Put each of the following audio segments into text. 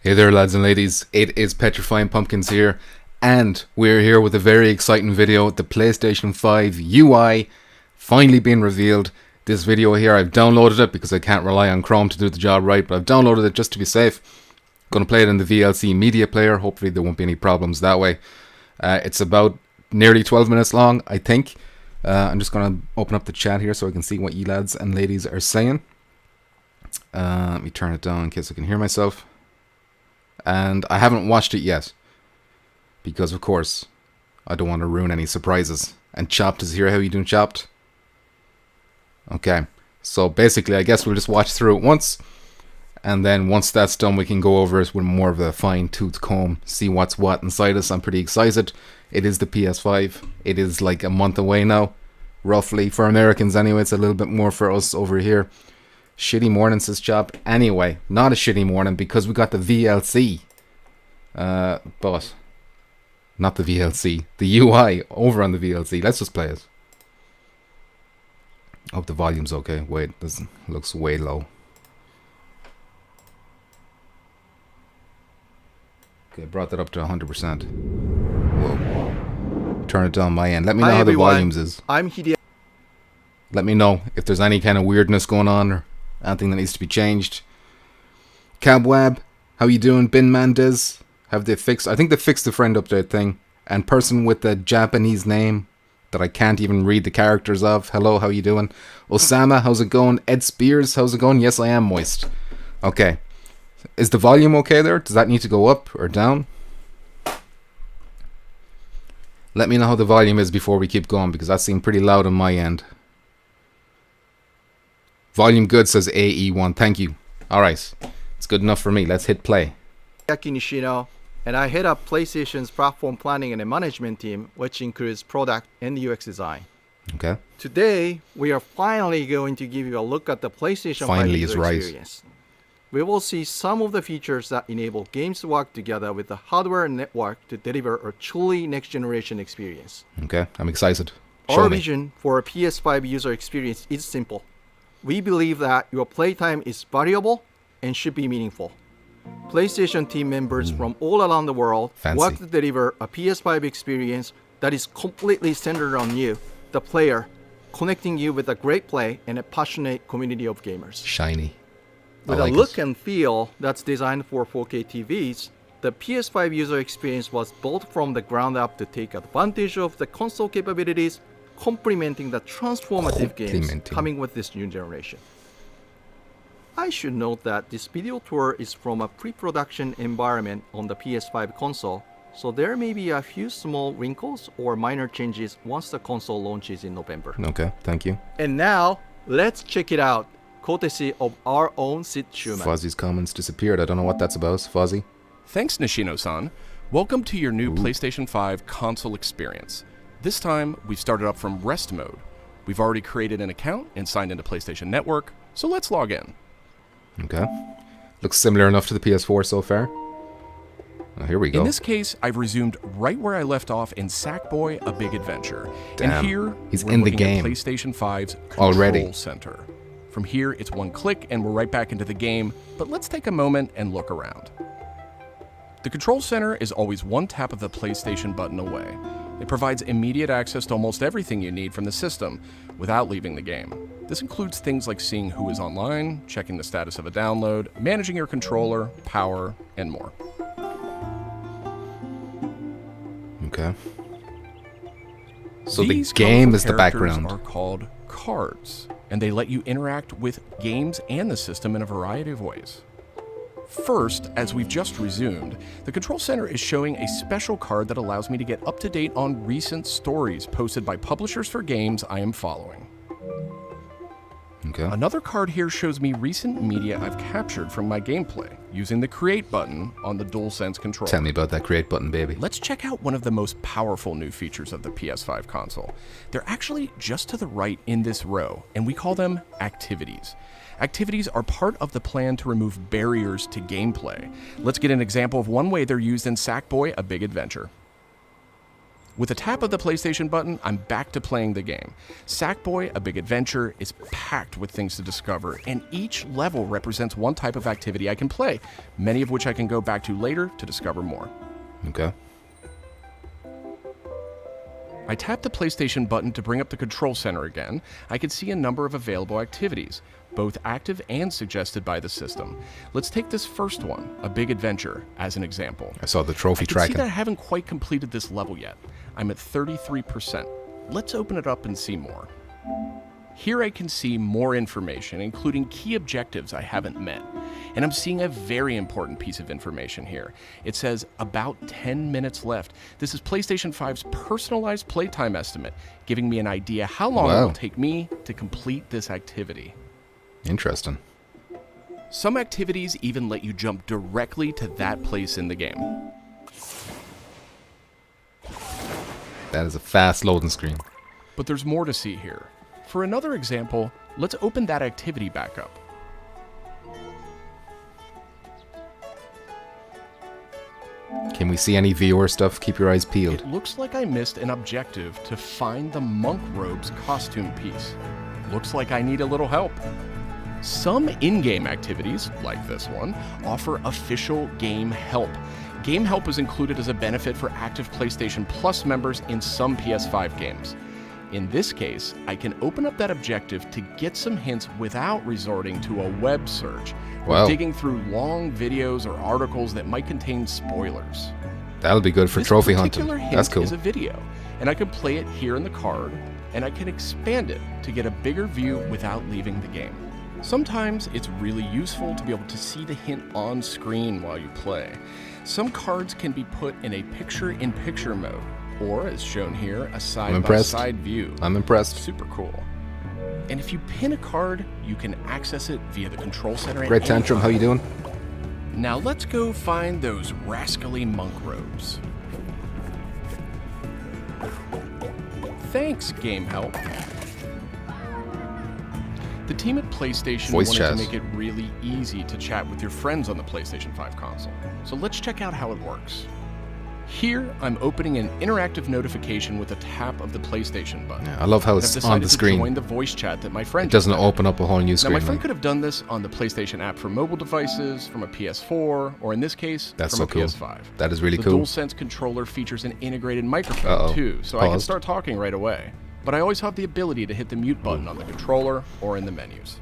Hey there, lads and ladies, it is Petrifying Pumpkins here, and we're here with a very exciting video. The PlayStation 5 UI finally being revealed. This video here, I've downloaded it because I can't rely on Chrome to do the job right, but I've downloaded it just to be safe. Going to play it in the VLC media player. Hopefully there won't be any problems that way. It's about nearly 12 minutes long, I think. I'm just going to open up the chat here so I can see what you lads and ladies are saying. Let me turn it down in case I can hear myself. And I haven't watched it yet, because of course I don't want to ruin any surprises. And Chopped is here. How you doing, Chopped? Okay, so basically I guess we'll just watch through it once, and then once that's done we can go over it with more of a fine-tooth comb, see what's what inside us. I'm pretty excited. It is the PS5. It is like a month away now, roughly, for Americans anyway. It's a little bit more for us over here. Shitty morning, says Chop. Anyway, not a shitty morning because we got the VLC. But not the VLC. The UI over on the VLC. Let's just play it. Hope the volume's okay. Wait, this looks way low. Okay, brought that up to 100%. Whoa. Turn it down my end. Let me know how the volumes is. I'm Hideo. Let me know if there's any kind of weirdness going on or anything that needs to be changed. Cabwab, how you doing? Bin Mandez, have they fixed? I think they fixed the friend update thing. And person with the Japanese name that I can't even read the characters of. Hello, how you doing? Osama, how's it going? Ed Spears, how's it going? Yes, I am moist. Okay. Is the volume okay there? Does that need to go up or down? Let me know how the volume is before we keep going, because that seemed pretty loud on my end. Volume good, says AE1. Thank you. Alright. It's good enough for me. Let's hit play. Yaki Nishino, and I head up PlayStation's platform planning and management team, which includes product and UX design. Okay. Today, we are finally going to give you a look at the PlayStation 5 User Experience. We will see some of the features that enable games to work together with the hardware and network to deliver a truly next-generation experience. Okay, I'm excited. Our vision for a PS5 user experience is simple. We believe that your playtime is valuable and should be meaningful. PlayStation team members from all around the world work to deliver a PS5 experience that is completely centered on you, the player, connecting you with a great play and a passionate community of gamers. Shiny. With a look and feel that's designed for 4K TVs, the PS5 user experience was built from the ground up to take advantage of the console capabilities, complementing the transformative games coming with this new generation. I should note that this video tour is from a pre-production environment on the PS5 console, so there may be a few small wrinkles or minor changes once the console launches in November. Okay, thank you. And now, let's check it out, courtesy of our own Sid Schumann. Fozzy's comments disappeared. I don't know what that's about. Fozzy? Thanks, Nishino-san. Welcome to your new PlayStation 5 console experience. This time, we've started up from rest mode. We've already created an account and signed into PlayStation Network, so let's log in. Okay. Looks similar enough to the PS4 so far. Oh, here we go. In this case, I've resumed right where I left off in Sackboy: A Big Adventure. Damn. And here, he's we're in the looking game. at PlayStation 5's Control Center. From here, it's one click and we're right back into the game, but let's take a moment and look around. The Control Center is always one tap of the PlayStation button away. It provides immediate access to almost everything you need from the system without leaving the game. This includes things like seeing who is online, checking the status of a download, managing your controller, power, and more. Okay. So These the game is the characters background. Are called cards, and they let you interact with games and the system in a variety of ways. First, as we've just resumed, the Control Center is showing a special card that allows me to get up to date on recent stories posted by publishers for games I am following. Okay. Another card here shows me recent media I've captured from my gameplay using the Create button on the DualSense controller. Tell me about that Create button, baby. Let's check out one of the most powerful new features of the PS5 console. They're actually just to the right in this row, and we call them activities. Activities are part of the plan to remove barriers to gameplay. Let's get an example of one way they're used in Sackboy: A Big Adventure. With a tap of the PlayStation button, I'm back to playing the game. Sackboy: A Big Adventure is packed with things to discover, and each level represents one type of activity I can play, many of which I can go back to later to discover more. Okay. I tap the PlayStation button to bring up the control center again. I can see a number of available activities, both active and suggested by the system. Let's take this first one, A Big Adventure, as an example. I saw the trophy I can tracking. see that I haven't quite completed this level yet. I'm at 33%. Let's open it up and see more. Here I can see more information, including key objectives I haven't met. And I'm seeing a very important piece of information here. It says about 10 minutes left. This is PlayStation 5's personalized playtime estimate, giving me an idea how long it will take me to complete this activity. Interesting. Some activities even let you jump directly to that place in the game. That is a fast loading screen. But there's more to see here. For another example, let's open that activity back up. Can we see any viewer stuff? Keep your eyes peeled. It looks like I missed an objective to find the monk robe's costume piece. Looks like I need a little help. Some in-game activities, like this one, offer official game help. Game help is included as a benefit for active PlayStation Plus members in some PS5 games. In this case, I can open up that objective to get some hints without resorting to a web search or digging through long videos or articles that might contain spoilers. That'll be good for trophy hunting. That's cool. This particular hint is a video, and I can play it here in the card, and I can expand it to get a bigger view without leaving the game. Sometimes it's really useful to be able to see the hint on screen while you play. Some cards can be put in a picture-in-picture mode, or as shown here, a side-by-side view. I'm impressed. Super cool. And if you pin a card, you can access it via the control center. Great Tantrum, how you doing? Now let's go find those rascally monk robes. Thanks, Game Help. The team at PlayStation wanted to make it really easy to chat with your friends on the PlayStation 5 console. So let's check out how it works. Here, I'm opening an interactive notification with a tap of the PlayStation button. Yeah, I love how it's on the screen. To join the voice chat that my friend It doesn't open up a whole new screen. Now, my friend could have done this on the PlayStation app for mobile devices, from a PS4, or in this case, from a PS5. That is really the cool. The DualSense controller features an integrated microphone, too, so I can start talking right away. But I always have the ability to hit the mute button on the controller or in the menus.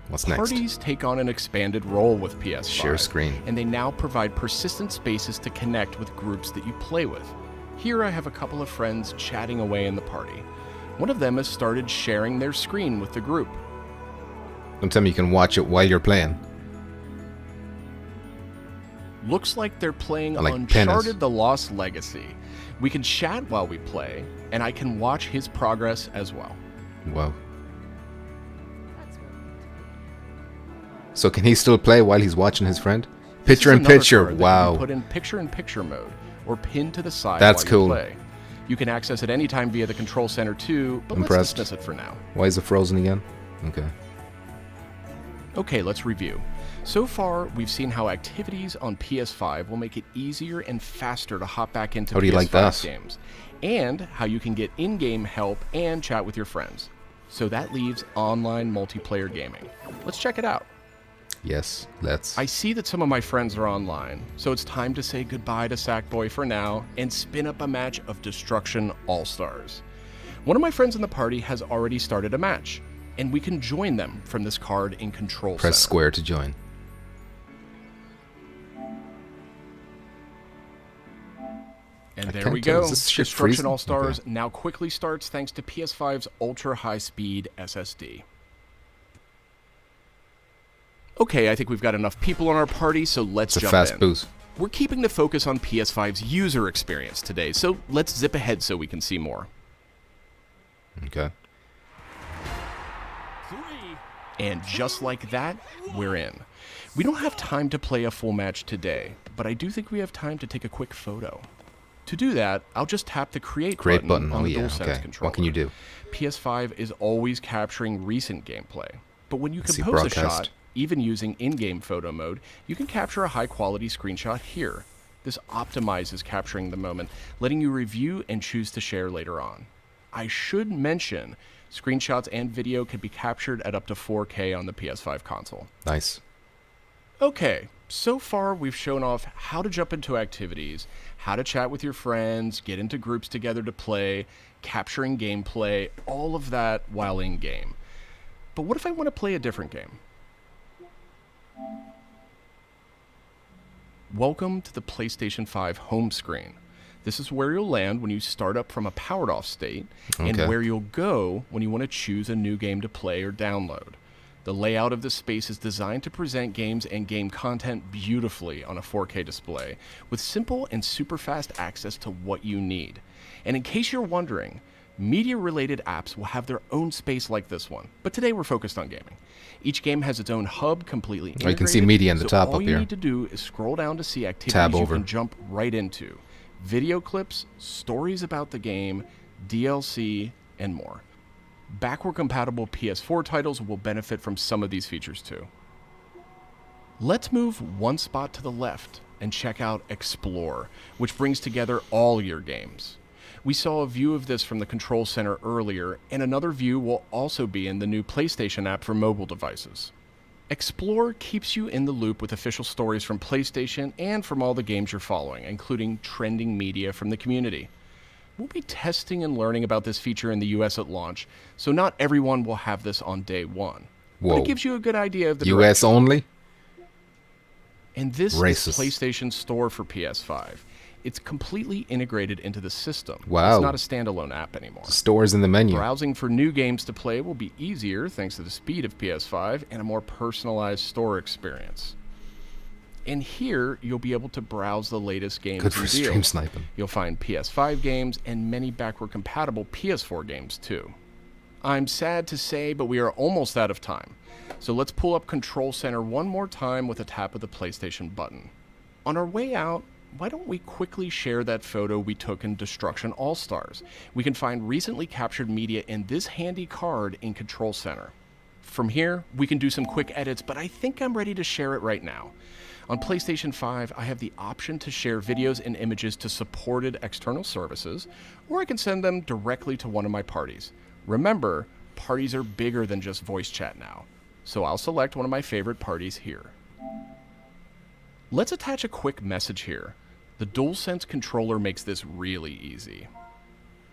What's next? Parties take on an expanded role with PS5. Share screen. And they now provide persistent spaces to connect with groups that you play with. Here I have a couple of friends chatting away in the party. One of them has started sharing their screen with the group. Don't tell me you can watch it while you're playing. Looks like they're playing Uncharted: Penance. The Lost Legacy. We can chat while we play, and I can watch his progress as well. Wow. So can he still play while he's watching his friend? Picture-in-picture, wow. Put in picture-in-picture mode, or pinned to the side That's while cool. you play. You can access it anytime via the control center too, but let's dismiss it for now. Why is it frozen again? Okay. Okay, let's review. So far, we've seen how activities on PS5 will make it easier and faster to hop back into PS5 games, and how you can get in-game help and chat with your friends. So that leaves online multiplayer gaming. Let's check it out. Yes, let's. I see that some of my friends are online, so it's time to say goodbye to Sackboy for now and spin up a match of Destruction All-Stars. One of my friends in the party has already started a match, and we can join them from this card in Control Center. Press square to join. And there we go. Destruction All-Stars now quickly starts thanks to PS5's ultra-high-speed SSD. Okay, I think we've got enough people on our party, so let's jump in. It's a fast boost. We're keeping the focus on PS5's user experience today, so let's zip ahead so we can see more. Okay. And just like that, we're in. We don't have time to play a full match today, but I do think we have time to take a quick photo. To do that, I'll just tap the Create button on the DualSense controller. What can you do? PS5 is always capturing recent gameplay, but when you compose a shot, Even using in-game photo mode, you can capture a high-quality screenshot here. This optimizes capturing the moment, letting you review and choose to share later on. I should mention, screenshots and video can be captured at up to 4K on the PS5 console. Nice. Okay, so far we've shown off how to jump into activities, how to chat with your friends, get into groups together to play, capturing gameplay, all of that while in-game. But what if I want to play a different game? Welcome to the PlayStation 5 home screen. This is where you'll land when you start up from a powered off state, and where you'll go when you want to choose a new game to play or download. The layout of this space is designed to present games and game content beautifully on a 4K display, with simple and super fast access to what you need. And in case you're wondering, media-related apps will have their own space like this one, but today we're focused on gaming. Each game has its own hub completely integrated. You can see media in the top up all here. you need to do is scroll down to see activities you can jump right into. Video clips, stories about the game, DLC, and more. Backward-compatible PS4 titles will benefit from some of these features too. Let's move one spot to the left and check out Explore, which brings together all your games. We saw a view of this from the Control Center earlier, and another view will also be in the new PlayStation app for mobile devices. Explore keeps you in the loop with official stories from PlayStation and from all the games you're following, including trending media from the community. We'll be testing and learning about this feature in the US at launch, so not everyone will have this on day one. Whoa. But it gives you a good idea of the US direction. only? And this Racist. is PlayStation Store for PS5. It's completely integrated into the system. Wow. It's not a standalone app anymore. Stores in the menu. Browsing for new games to play will be easier thanks to the speed of PS5 and a more personalized store experience. And here, you'll be able to browse the latest games Good for and stream deals. sniping. You'll find PS5 games and many backward-compatible PS4 games too. I'm sad to say, but we are almost out of time. So let's pull up Control Center one more time with a tap of the PlayStation button. On our way out, why don't we quickly share that photo we took in Destruction All-Stars? We can find recently captured media in this handy card in Control Center. From here, we can do some quick edits, but I think I'm ready to share it right now. On PlayStation 5, I have the option to share videos and images to supported external services, or I can send them directly to one of my parties. Remember, parties are bigger than just voice chat now, so I'll select one of my favorite parties here. Let's attach a quick message here. The DualSense controller makes this really easy.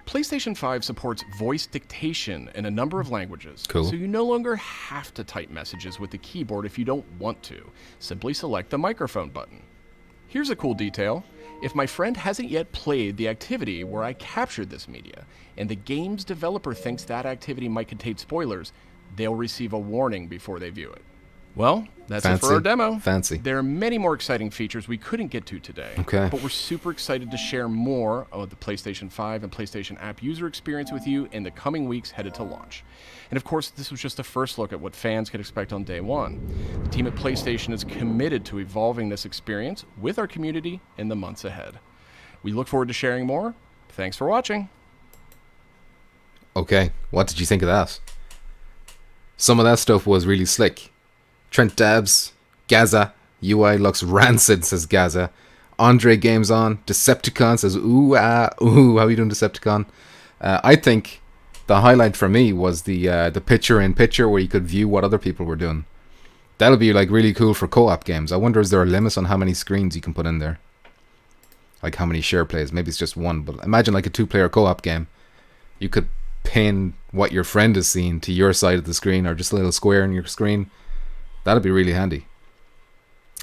PlayStation 5 supports voice dictation in a number of languages, Cool. so you no longer have to type messages with the keyboard if you don't want to. Simply select the microphone button. Here's a cool detail. If my friend hasn't yet played the activity where I captured this media, and the game's developer thinks that activity might contain spoilers, they'll receive a warning before they view it. Well, that's it for our demo. Fancy. There are many more exciting features we couldn't get to today. Okay. But we're super excited to share more of the PlayStation 5 and PlayStation app user experience with you in the coming weeks headed to launch. And of course, this was just a first look at what fans can expect on day one. The team at PlayStation is committed to evolving this experience with our community in the months ahead. We look forward to sharing more. Thanks for watching. Okay, what did you think of that? Some of that stuff was really slick. Trent Dabs, Gaza, UI looks rancid, says Gaza. Andre Games On, Decepticon says, ooh, how you doing, Decepticon? I think the highlight for me was the picture-in-picture where you could view what other people were doing. That'll be like really cool for co-op games. I wonder, is there a limit on how many screens you can put in there? Like how many share plays? Maybe it's just one, but imagine like a two-player co-op game. You could pin what your friend is seeing to your side of the screen, or just a little square in your screen. That'd be really handy.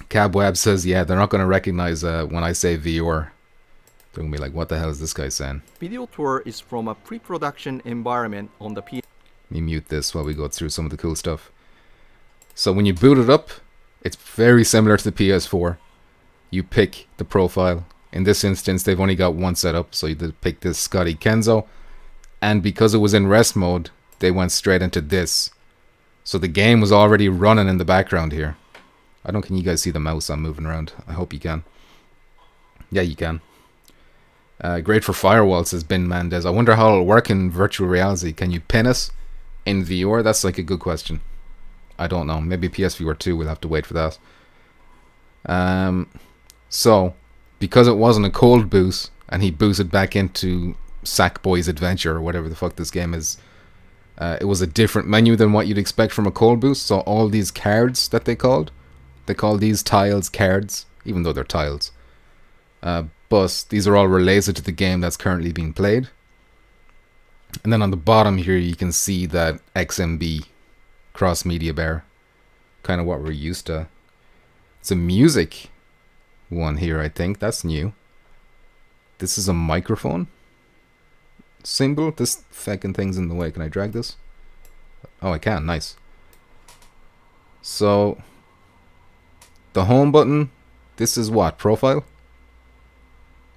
Cabweb says, yeah, they're not going to recognize when I say VR. They're going to be like, what the hell is this guy saying? Video tour is from a pre-production environment on the PS. Let me mute this while we go through some of the cool stuff. So when you boot it up, it's very similar to the PS4. You pick the profile. In this instance, they've only got one setup, so you did pick this Scotty Kenzo. And because it was in rest mode, they went straight into this. So the game was already running in the background here. Can you guys see the mouse I'm moving around? I hope you can. Yeah, you can. Great for firewall, says Ben Mendez. I wonder how it'll work in virtual reality. Can you pin it in VR? That's like a good question. I don't know. Maybe PSVR 2, we'll have to wait for that. So, because it wasn't a cold boot, and he booted back into Sackboy's Adventure, or whatever the fuck this game is, it was a different menu than what you'd expect from a cold boot. So all these cards that they call these tiles cards, even though they're tiles. But these are all related to the game that's currently being played. And then on the bottom here, you can see that XMB cross media bar, kind of what we're used to. It's a music one here, I think. That's new. This is a microphone symbol. This fucking thing's in the way. Can I drag this? Oh, I can. Nice. So, the home button. This is what? Profile?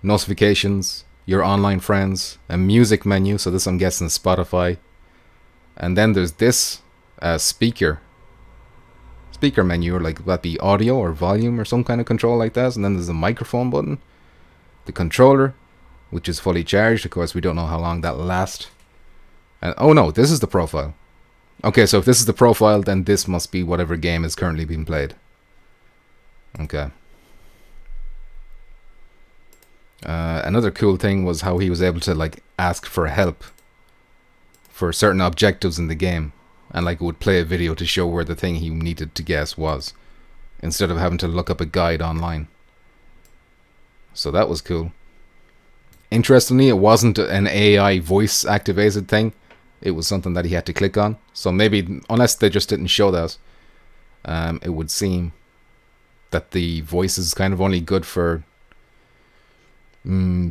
Notifications. Your online friends. A music menu. So this, I'm guessing, is Spotify. And then there's this speaker menu, or like that be audio or volume or some kind of control like that. And then there's a microphone button. The controller, which is fully charged. Of course, we don't know how long that'll last. And oh no, this is the profile. Okay, so if this is the profile, then this must be whatever game is currently being played. Okay. Another cool thing was how he was able to like ask for help for certain objectives in the game, and like it would play a video to show where the thing he needed to guess was, instead of having to look up a guide online. So that was cool. Interestingly, it wasn't an AI voice activated thing. It was something that he had to click on. So maybe, unless they just didn't show that, it would seem that the voice is kind of only good for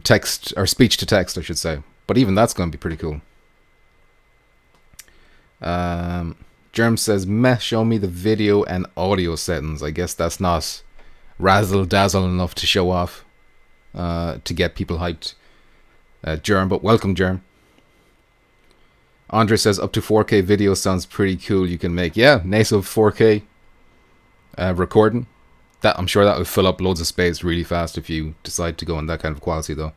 text, or speech to text, I should say. But even that's going to be pretty cool. Germ says, meh, show me the video and audio settings. I guess that's not razzle dazzle enough to show off, to get people hyped. Germ, but welcome, Germ. Andre says, up to 4K video sounds pretty cool. You can make, yeah, native 4K recording. That, I'm sure that would fill up loads of space really fast if you decide to go in that kind of quality, though.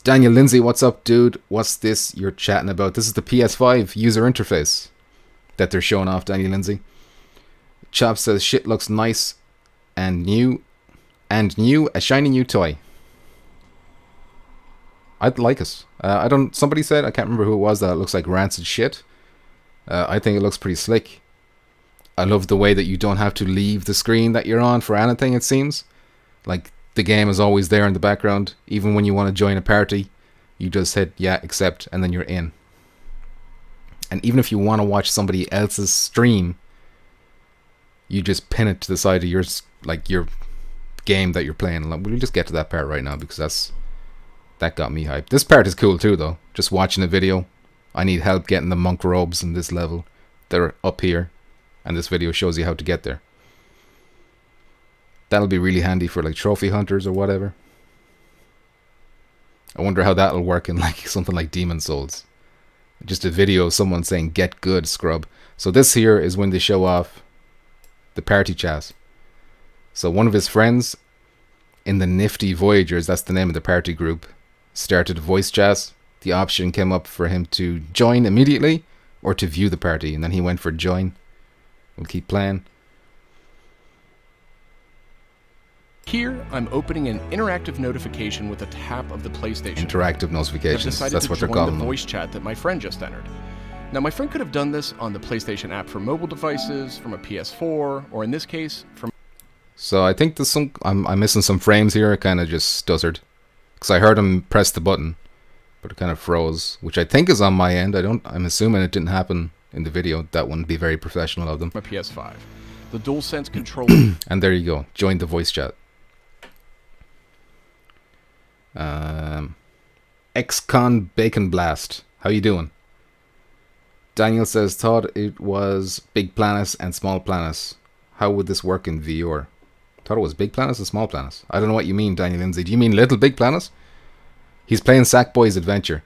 Daniel Lindsay, what's up, dude? What's this you're chatting about? This is the PS5 user interface that they're showing off, Daniel Lindsay. Chop says, shit looks nice and new, a shiny new toy. I'd like it. Somebody said, I can't remember who it was, that it looks like rancid shit. I think it looks pretty slick. I love the way that you don't have to leave the screen that you're on for anything, it seems. Like, the game is always there in the background. Even when you want to join a party, you just hit, yeah, accept, and then you're in. And even if you want to watch somebody else's stream, you just pin it to the side of your game that you're playing. We'll just get to that part right now, because that got me hyped. This part is cool too, though. Just watching a video. I need help getting the monk robes in this level. They're up here, and this video shows you how to get there. That'll be really handy for like trophy hunters or whatever. I wonder how that'll work in like something like Demon Souls. Just a video of someone saying, get good, scrub. So this here is when they show off the party chat. So one of his friends in the Nifty Voyagers, that's the name of the party group, started a voice chat. The option came up for him to join immediately or to view the party, and then he went for join. We'll keep playing. Here, I'm opening an interactive notification with a tap of the PlayStation. Interactive notifications, that's what they're calling them. The voice chat that my friend just entered. Now, my friend could have done this on the PlayStation app for mobile devices, from a PS4, or in this case, from... So I think there's some... I'm missing some frames here. It kind of just stuttered. Because I heard him press the button, but it kind of froze, which I think is on my end. I'm assuming it didn't happen in the video. That wouldn't be very professional of them. My PS5. The DualSense controller... And there you go. Join the voice chat. XCon Bacon Blast. How you doing? Daniel says, thought it was Big Planets and Small Planets. How would this work in VR? Thought it was Big Planets and Small Planets. I don't know what you mean, Daniel Lindsay. Do you mean Little Big Planets? He's playing Sackboy's Adventure.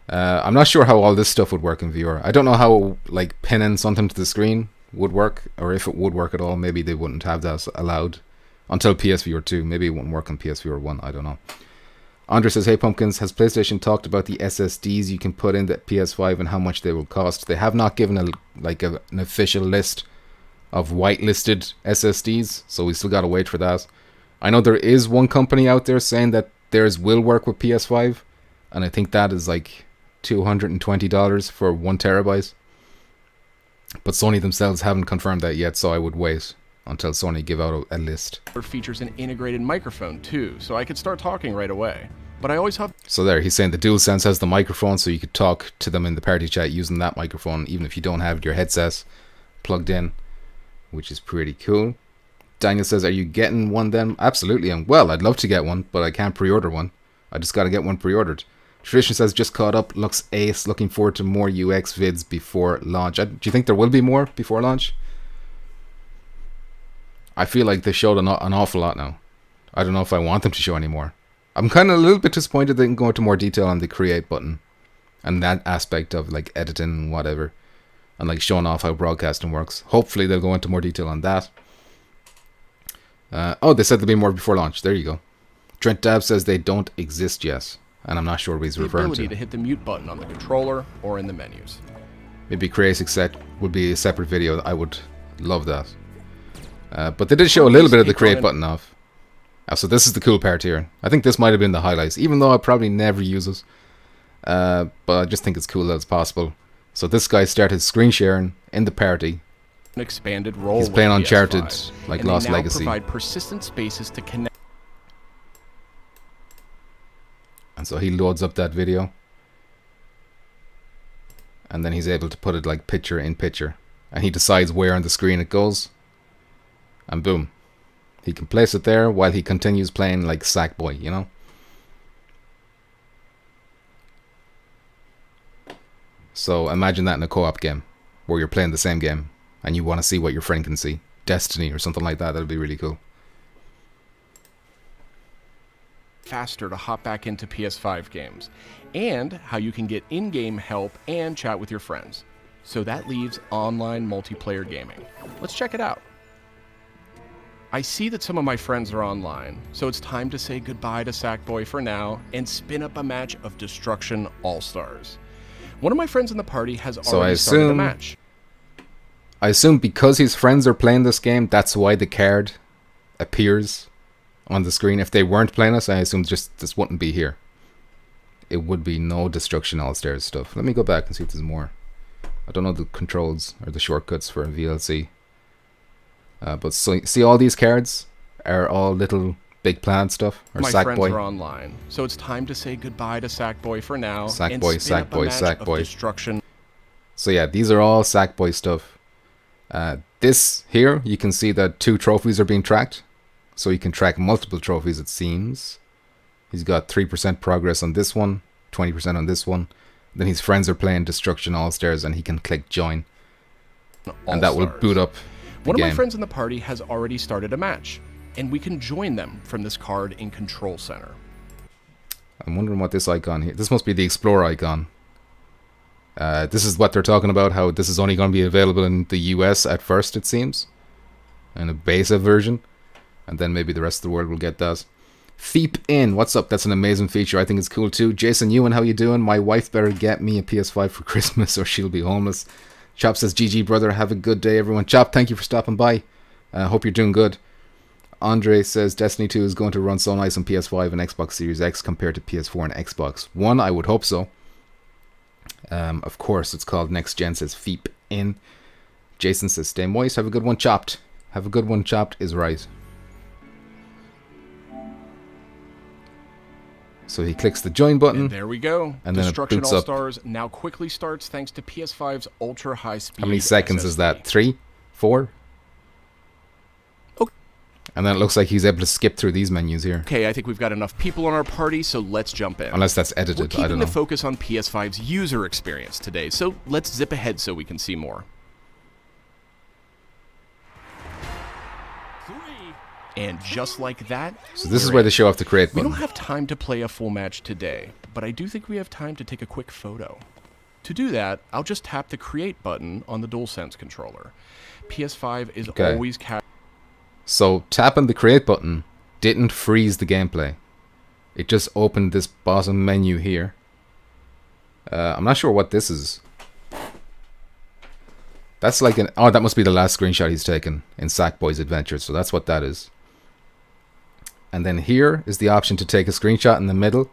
I'm not sure how all this stuff would work in VR. I don't know how like pinning something to the screen would work, or if it would work at all. Maybe they wouldn't have that allowed until PSVR 2. Maybe it wouldn't work on PSVR 1. I don't know. Andre says, hey Pumpkins, has PlayStation talked about the SSDs you can put in the PS5 and how much they will cost? They have not given an official list of whitelisted SSDs, so we still gotta wait for that. I know there is one company out there saying that theirs will work with PS5, and I think that is like $220 for 1 terabyte. But Sony themselves haven't confirmed that yet, so I would wait until Sony give out a list. It features an integrated microphone too, so I could start talking right away. But I always have... So there, he's saying the DualSense has the microphone, so you could talk to them in the party chat using that microphone, even if you don't have your headset plugged in, which is pretty cool. Daniel says, are you getting one then? Absolutely. And well, I'd love to get one, but I can't pre-order one. I just got to get one pre-ordered. Tradition says, just caught up, looks ace, looking forward to more UX vids before launch. Do you think there will be more before launch? I feel like they showed an awful lot now. I don't know if I want them to show any more. I'm kind of a little bit disappointed they didn't go into more detail on the create button and that aspect of like editing and whatever, and like showing off how broadcasting works. Hopefully they'll go into more detail on that. Oh, they said there'll be more before launch. There you go. Trent Dab says they don't exist yet, and I'm not sure what he's referring to. The ability to hit the mute button on the controller or in the menus. Maybe Create Exec would be a separate video. I would love that. But they did show a little bit of the create button off. So this is the cool part here. I think this might have been the highlights, even though I probably never use it. But I just think it's cool that it's possible. So this guy started screen sharing in the party. An expanded role. He's playing Uncharted, like Lost Legacy. Legacy. Provide persistent spaces to connect. And so he loads up that video. And then he's able to put it like picture in picture. And he decides where on the screen it goes. And boom. He can place it there while he continues playing like Sackboy, you know? So imagine that in a co-op game where you're playing the same game and you want to see what your friend can see. Destiny or something like that. That'd be really cool. Faster to hop back into PS5 games, and how you can get in-game help and chat with your friends. So that leaves online multiplayer gaming. Let's check it out. I see that some of my friends are online, so it's time to say goodbye to Sackboy for now and spin up a match of Destruction All-Stars. One of my friends in the party has already started a match. I assume because his friends are playing this game, that's why the card appears on the screen. If they weren't playing us, I assume just this wouldn't be here. It would be no Destruction All-Stars stuff. Let me go back and see if there's more. I don't know the controls or the shortcuts for a VLC. But so, see, all these cards are all little Big Planet stuff, or My Sackboy. friends are online, so it's time to say goodbye to Sackboy for now. Sackboy, Sackboy, Sackboy. Destruction. So yeah, these are all Sackboy stuff. This here, you can see that 2 trophies are being tracked. So you can track multiple trophies, it seems. He's got 3% progress on this one, 20% on this one. Then his friends are playing Destruction All-Stars, and he can click join. And that will boot up the One game. of my friends in the party has already started a match, and we can join them from this card in Control Center. I'm wondering what this icon here... This must be the Explore icon. This is what they're talking about, how this is only going to be available in the US at first, it seems. In a beta version. And then maybe the rest of the world will get that. Feep in, what's up? That's an amazing feature. I think it's cool too. Jason Ewan, how you doing? My wife better get me a PS5 for Christmas or she'll be homeless. Chop says, GG brother, have a good day everyone. Chop, thank you for stopping by. Hope you're doing good. Andre says, Destiny 2 is going to run so nice on PS5 and Xbox Series X compared to PS4 and Xbox One. I would hope so. Of course, it's called Next Gen, says Feep in. Jason says, stay moist, have a good one, Chopped. Have a good one, Chopped is right. So he clicks the join button. And there we go. And then Destruction it boots up. All-Stars now quickly starts thanks to PS5's ultra high speed. How many seconds is that? 3? 4? Okay. And then it looks like he's able to skip through these menus here. Okay, I think we've got enough people on our party, so let's jump in. Unless that's edited, We're I keeping don't know. the focus on PS5's user experience today, so let's zip ahead so we can see more. And just like that, So this is where they show off the create we button. don't have time to play a full match today, but I do think we have time to take a quick photo. To do that, I'll just tap the create button on the DualSense controller. PS5 is always So tapping the create button didn't freeze the gameplay. it just opened this bottom menu here. I'm not sure what this is. That's like an... Oh, that must be the last screenshot he's taken in Sackboy's Adventures. So that's what that is. And then here is the option to take a screenshot in the middle.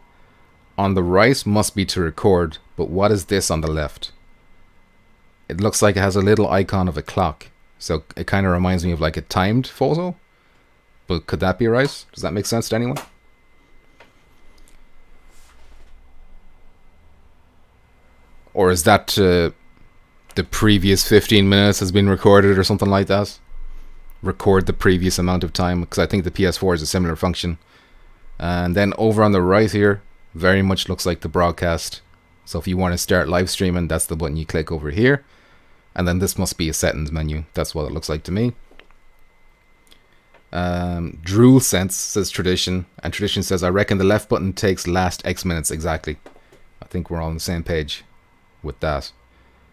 On the right must be to record. But what is this on the left? It looks like it has a little icon of a clock. So it kind of reminds me of like a timed photo. But could that be right? Does that make sense to anyone? Or is that the previous 15 minutes has been recorded or something like that? Record the previous amount of time, because I think the PS4 is a similar function. And then over on the right here, very much looks like the broadcast. So if you want to start live streaming, that's the button you click over here. And then this must be a settings menu. That's what it looks like to me. Drool Sense says Tradition, and Tradition says, I reckon the left button takes last X minutes exactly. I think we're all on the same page with that.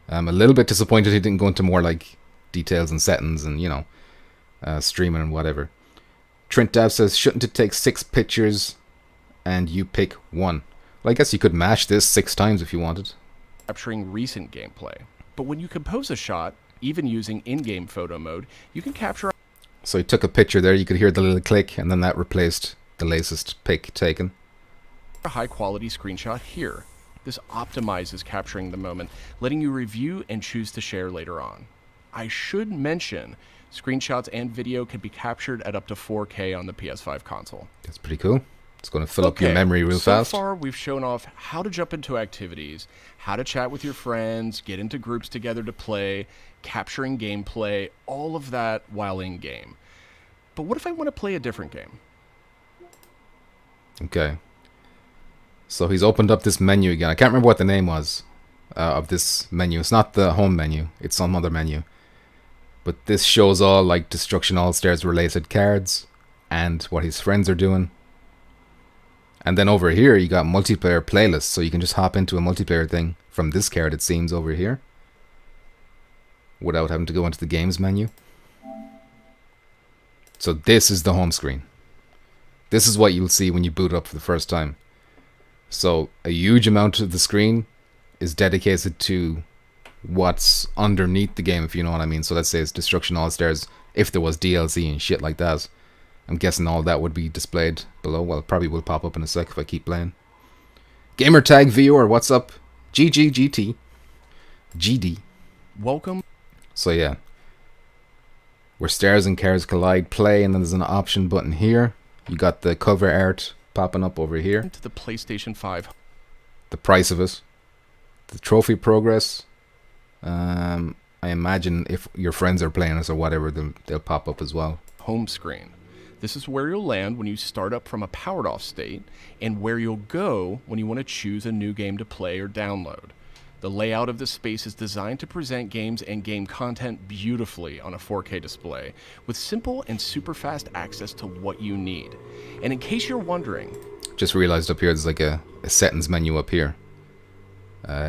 I'm a little bit disappointed he didn't go into more like details and settings and, you know, streaming and whatever. Trent Dab says, shouldn't it take 6 pictures and you pick one? Well, I guess you could mash this 6 times if you wanted. Capturing recent gameplay. But when you compose a shot, even using in-game photo mode, you can capture... So he took a picture there, you could hear the little click, and then that replaced the latest pic taken. A high-quality screenshot here. This optimizes capturing the moment, letting you review and choose to share later on. I should mention, screenshots and video can be captured at up to 4K on the PS5 console. That's pretty cool. It's going to fill up your memory real fast. So far, we've shown off how to jump into activities, how to chat with your friends, get into groups together to play, capturing gameplay, all of that while in-game. But what if I want to play a different game? Okay. So he's opened up this menu again. I can't remember what the name was of this menu. It's not the home menu. It's some other menu. But this shows all like Destruction All-Stars related cards and what his friends are doing. And then over here you got multiplayer playlists. So you can just hop into a multiplayer thing from this card, it seems, over here. Without having to go into the games menu. So this is the home screen. This is what you'll see when you boot up for the first time. So a huge amount of the screen is dedicated to what's underneath the game, if you know what I mean. So let's say it's Destruction All-Stars, if there was DLC and shit like that. I'm guessing all that would be displayed below. Well, it probably will pop up in a sec if I keep playing. Gamertag viewer, what's up? GGGT. GD. Welcome. So yeah. Where stars and cars collide, play, and then there's an option button here. You got the cover art popping up over here. To the PlayStation 5. The price of it. The trophy progress. I imagine if your friends are playing this or whatever, they'll pop up as well. Home screen. This is where you'll land when you start up from a powered off state, and where you'll go when you want to choose a new game to play or download. The layout of the space is designed to present games and game content beautifully on a 4K display, with simple and super fast access to what you need. And in case you're wondering... Just realized up here there's like a settings menu up here.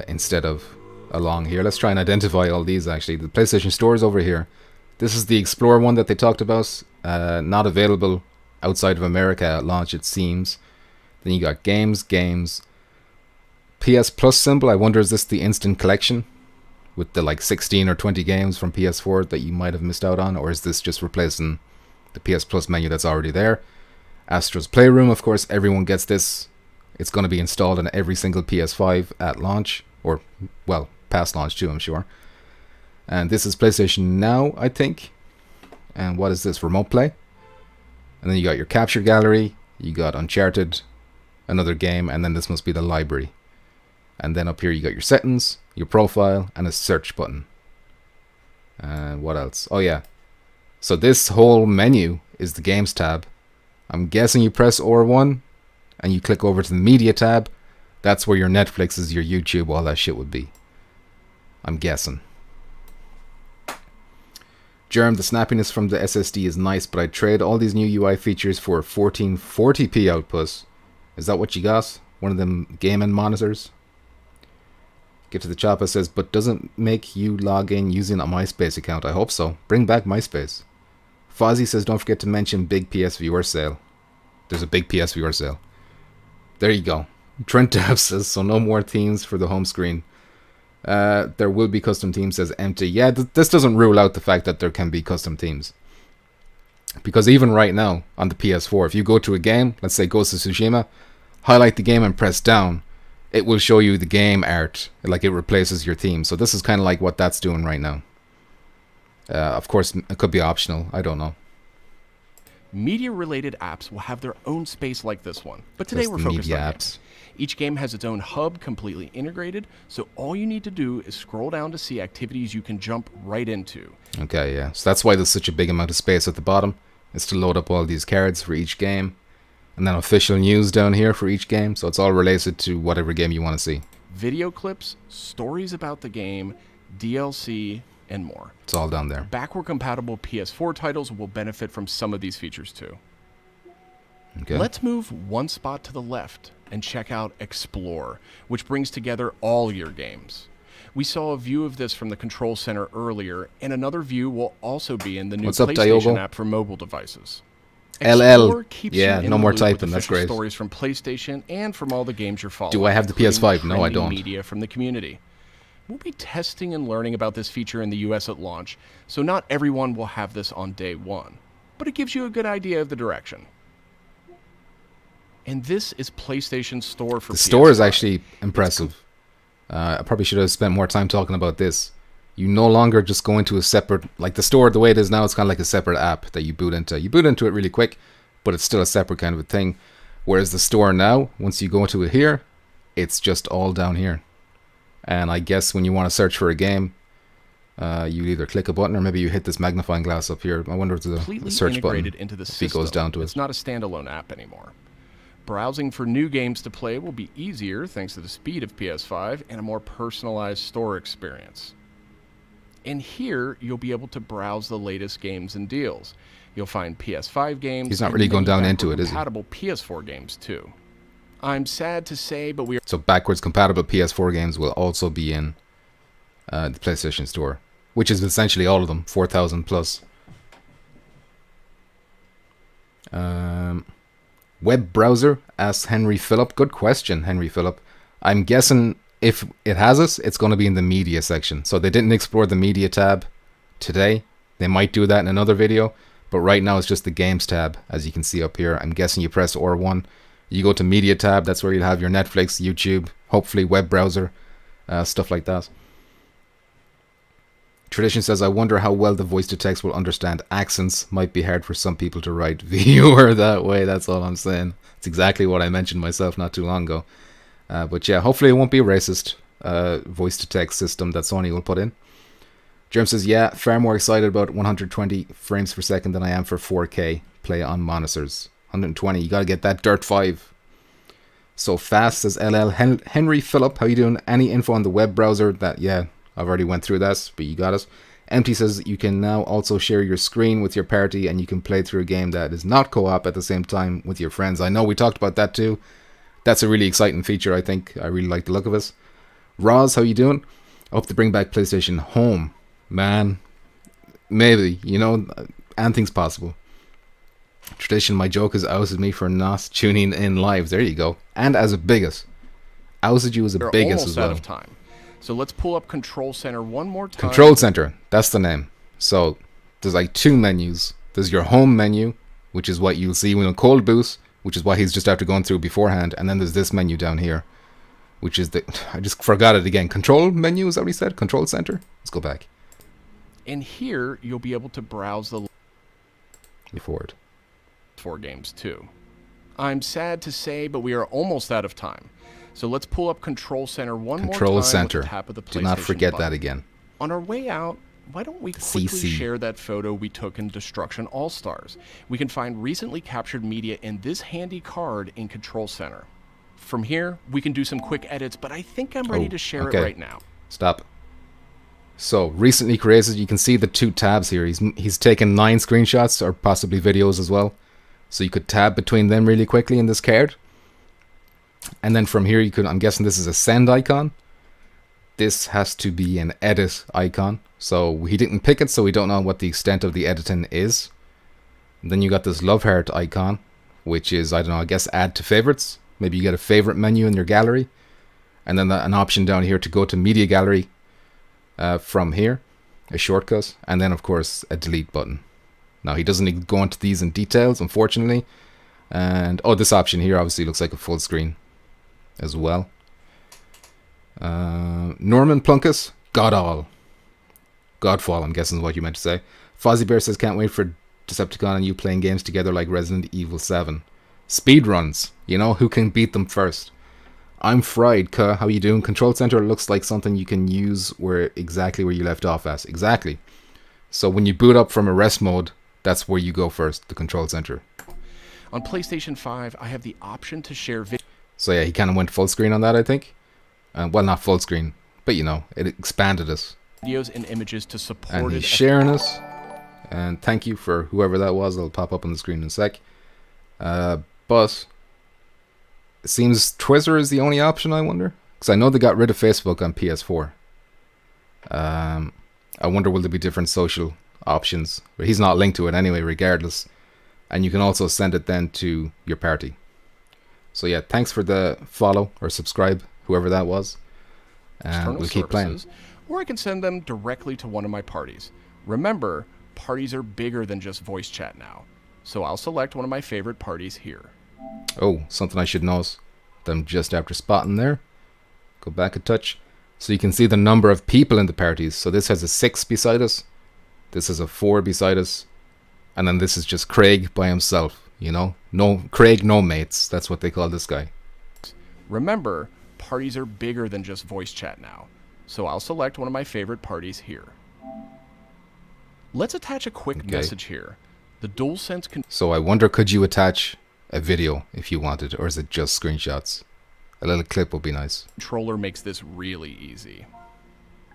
Instead of along here. Let's try and identify all these actually. The PlayStation Store is over here. This is the Explorer one that they talked about. Not available outside of America at launch, it seems. Then you got games. PS Plus symbol. I wonder, is this the instant collection with the like 16 or 20 games from PS4 that you might have missed out on, or is this just replacing the PS Plus menu that's already there? Astro's Playroom, of course, everyone gets this. It's going to be installed on every single PS5 at launch, or well, past launch too, I'm sure. And this is PlayStation Now, I think. And what is this? Remote Play. And then you got your capture gallery. You got Uncharted, another game, and then this must be the library. And then up here you got your settings, your profile, and a search button. And what else? Oh yeah. So this whole menu is the games tab. I'm guessing you press R1 and you click over to the media tab. That's where your Netflixes, your YouTube, all that shit would be. I'm guessing. Germ, the snappiness from the SSD is nice, but I'd trade all these new UI features for 1440p output. Is that what you got? One of them gaming monitors? Get to the Chopper says, but doesn't make you log in using a MySpace account. I hope so. Bring back MySpace. Fozzie says, don't forget to mention big PS Viewer sale. There's a big PS Viewer sale. There you go. Trent Dev says, so no more themes for the home screen. There will be custom themes, says Empty. Yeah, this doesn't rule out the fact that there can be custom themes. Because even right now, on the PS4, if you go to a game, let's say Ghost of Tsushima, highlight the game and press down, it will show you the game art, like it replaces your theme. So this is kind of like what that's doing right now. Of course, it could be optional. I don't know. Media-related apps will have their own space like this one, but today we're focused on games. Each game has its own hub completely integrated, so all you need to do is scroll down to see activities you can jump right into. Okay, yeah. So that's why there's such a big amount of space at the bottom. It's to load up all these cards for each game. And then official news down here for each game. So it's all related to whatever game you want to see. Video clips, stories about the game, DLC, and more. It's all down there. Backward-compatible PS4 titles will benefit from some of these features too. Okay. Let's move one spot to the left and check out Explore, which brings together all your games. We saw a view of this from the Control Center earlier, and another view will also be in the new PlayStation app for mobile devices. LL. Keeps Yeah, you in no the more loop typing. with That's official great. Stories from PlayStation and from all the games you're following. Do I have the PS5? No, I don't. Media from the community. We'll be testing and learning about this feature in the US at launch, so not everyone will have this on day one, but it gives you a good idea of the direction. And this is PlayStation Store for PS5. The store is actually impressive. I probably should have spent more time talking about this. You no longer just go into a separate, like the store, the way it is now, it's kind of like a separate app that you boot into. You boot into it really quick, but it's still a separate kind of a thing. Whereas the store now, once you go into it here, it's just all down here. And I guess when you want to search for a game, you either click a button or maybe you hit this magnifying glass up here. I wonder if there's a search button into the if it goes down to it. It's not a standalone app anymore. Browsing for new games to play will be easier thanks to the speed of PS5 and a more personalized store experience. And here, you'll be able to browse the latest games and deals. You'll find PS5 games. He's not really going down into it, is he? Compatible PS4 games too. I'm sad to say, but we are. So backwards compatible PS4 games will also be in the PlayStation Store, which is essentially all of them, 4,000 plus. Web browser, asks Henry Phillip. Good question, Henry Phillip. I'm guessing if it has it, it's going to be in the media section. So they didn't explore the media tab today. They might do that in another video, but right now it's just the games tab, as you can see up here. I'm guessing you press R1. You go to media tab, that's where you'll have your Netflix, YouTube, hopefully web browser, stuff like that. Tradition says, I wonder how well the voice to text will understand accents. Might be hard for some people to write viewer that way. That's all I'm saying. It's exactly what I mentioned myself not too long ago. But yeah, hopefully it won't be a racist voice to text system that Sony will put in. Germ says, yeah, far more excited about 120 frames per second than I am for 4K play on monitors. 120, you gotta get that Dirt 5. So fast, says LL. Henry Phillip, how you doing? Any info on the web browser? That, yeah, I've already went through that, but you got it. Empty says you can now also share your screen with your party and you can play through a game that is not co-op at the same time with your friends. I know we talked about that too. That's a really exciting feature, I think. I really like the look of it. Roz, how you doing? I hope to bring back PlayStation Home. Man, maybe, you know, anything's possible. Tradition, my joke has ousted me for not tuning in live. There you go. And as a biggest. Ousted you as a biggest as well. Out of time. So let's pull up Control Center one more time. Control Center, that's the name. So there's like two menus. There's your home menu, which is what you'll see when a cold boot, which is what he's just after going through beforehand. And then there's this menu down here, which is the, I just forgot it again. Control menu, is that what he said? Control Center? Let's go back. And here, you'll be able to browse the forward. 4 games too. I'm sad to say, but we are almost out of time. So let's pull up Control Center one more time. Control Center. With the tap of the PlayStation Do not forget button. that again. On our way out, why don't we quickly CC. share that photo we took in Destruction All-Stars? We can find recently captured media in this handy card in Control Center. From here, we can do some quick edits, but I think I'm ready to share it right now. Stop. So, recently created, you can see the two tabs here. He's taken 9 screenshots, or possibly videos as well. So you could tab between them really quickly in this card. And then from here, you could, I'm guessing this is a send icon. This has to be an edit icon. So he didn't pick it, so we don't know what the extent of the editing is. And then you got this love heart icon, which is, I don't know, I guess add to favorites. Maybe you get a favorite menu in your gallery, and then an option down here to go to media gallery from here, a shortcut, and then of course a delete button. Now he doesn't go into these in details, unfortunately. And this option here obviously looks like a full screen as well. Norman Plunkus, Godfall, I'm guessing is what you meant to say. Fozzie Bear says, can't wait for Decepticon and you playing games together like Resident Evil 7. Speedruns, you know, who can beat them first? I'm fried, Ka. How you doing? Control Center looks like something you can use exactly where you left off at. Exactly. So when you boot up from arrest mode, that's where you go first, the Control Center. On PlayStation 5, I have the option to share video. So yeah, he kind of went full screen on that, I think. Well, not full screen, but you know, it expanded it. Videos and images to support and it. He's sharing us. And thank you for whoever that was. It'll pop up on the screen in a sec. But it seems Twitter is the only option, I wonder. Because I know they got rid of Facebook on PS4. I wonder will there be different social options. But he's not linked to it anyway, regardless. And you can also send it then to your party. So yeah, thanks for the follow or subscribe, whoever that was. And we'll keep playing. Or I can send them directly to one of my parties. Remember, parties are bigger than just voice chat now. So I'll select one of my favorite parties here. Oh, something I should know. Them just after spotting there. Go back a touch. So you can see the number of people in the parties. So this has a 6 beside us. This is a 4 beside us. And then this is just Craig by himself, you know? No Craig, no mates. That's what they call this guy. Remember, parties are bigger than just voice chat now. So I'll select one of my favorite parties here. Let's attach a quick message here. The DualSense can... So I wonder, could you attach a video if you wanted, or is it just screenshots? A little clip would be nice. Controller makes this really easy.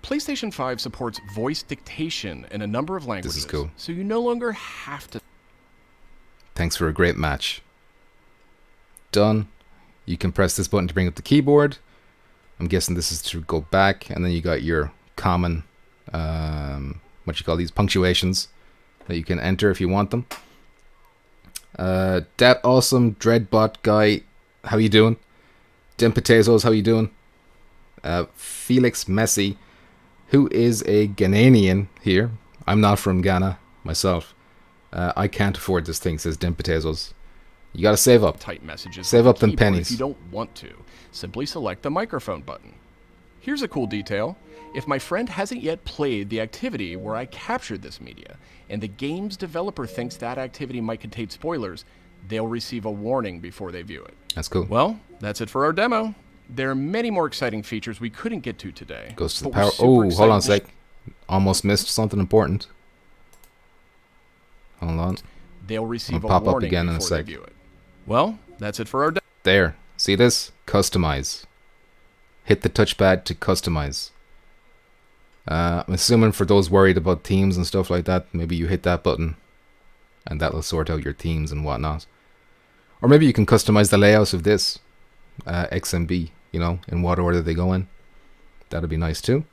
PlayStation 5 supports voice dictation in a number of languages. This is cool. So you no longer have to... Thanks for a great match. Done. You can press this button to bring up the keyboard. I'm guessing this is to go back, and then you got your common, what you call these, punctuations that you can enter if you want them. That awesome Dreadbot guy, how you doing? Dim Potatoes, how you doing? Felix Messi, who is a Ghanaian here. I'm not from Ghana myself. I can't afford this thing, says Dim Potatoes. You gotta save up. Type messages. Save up them pennies. If you don't want to, simply select the microphone button. Here's a cool detail. If my friend hasn't yet played the activity where I captured this media, and the game's developer thinks that activity might contain spoilers, they'll receive a warning before they view it. That's cool. Well, that's it for our demo. There are many more exciting features we couldn't get to today. Goes to the power. Oh, hold on a sec. Almost missed something important. Hold on. They'll receive a pop warning up again in a before sec. they view it. Well, that's it for our demo. There. See this? Customize. Hit the touchpad to customize. I'm assuming for those worried about themes and stuff like that, maybe you hit that button and that'll sort out your themes and whatnot. Or maybe you can customize the layouts of this XMB, you know, in what order they go in. That'd be nice too.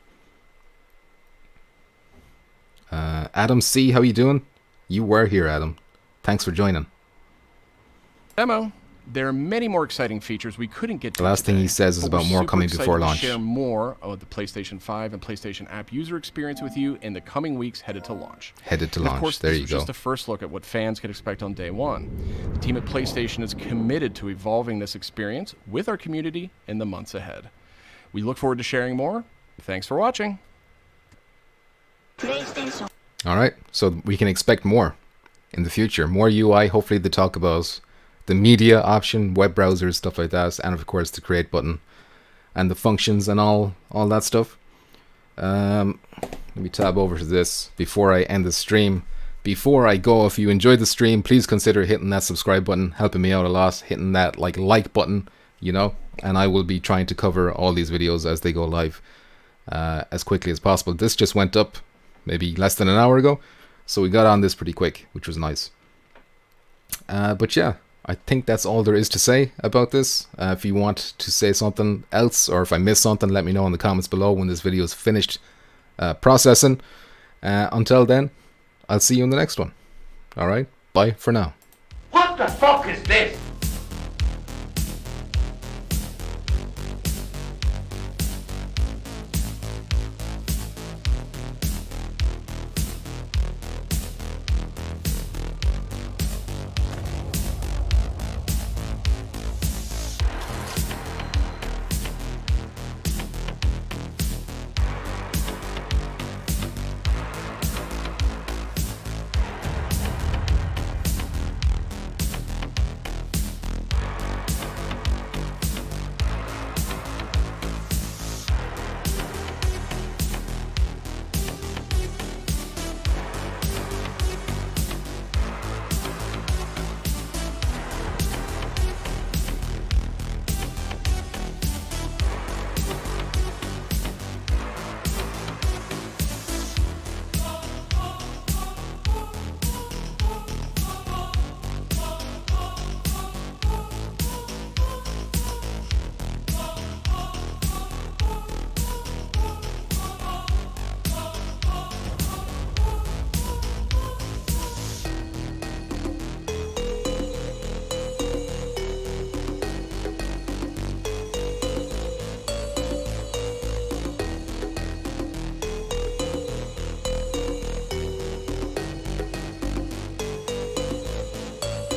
Adam C, how you doing? You were here, Adam. Thanks for joining. Demo. There are many more exciting features we couldn't get to. The last today, thing he says is about more coming before launch. Share more of the PlayStation 5 and PlayStation app user experience with you in the coming weeks headed to launch. Headed to launch. Of course, there this you is go. Just a first look at what fans can expect on day one. The team at PlayStation is committed to evolving this experience with our community in the months ahead. We look forward to sharing more. Thanks for watching. PlayStation. All right, so we can expect more in the future. More UI. Hopefully they talk about the media option, web browsers, stuff like that, and of course the create button and the functions and all that stuff. Let me tab over to this before I end the stream. Before I go, if you enjoyed the stream, please consider hitting that subscribe button, helping me out a lot, hitting that like button, you know, and I will be trying to cover all these videos as they go live as quickly as possible. This just went up maybe less than an hour ago, so we got on this pretty quick, which was nice. But yeah, I think that's all there is to say about this. If you want to say something else, or if I missed something, let me know in the comments below when this video is finished processing. Until then, I'll see you in the next one. Alright, bye for now. What the fuck is this?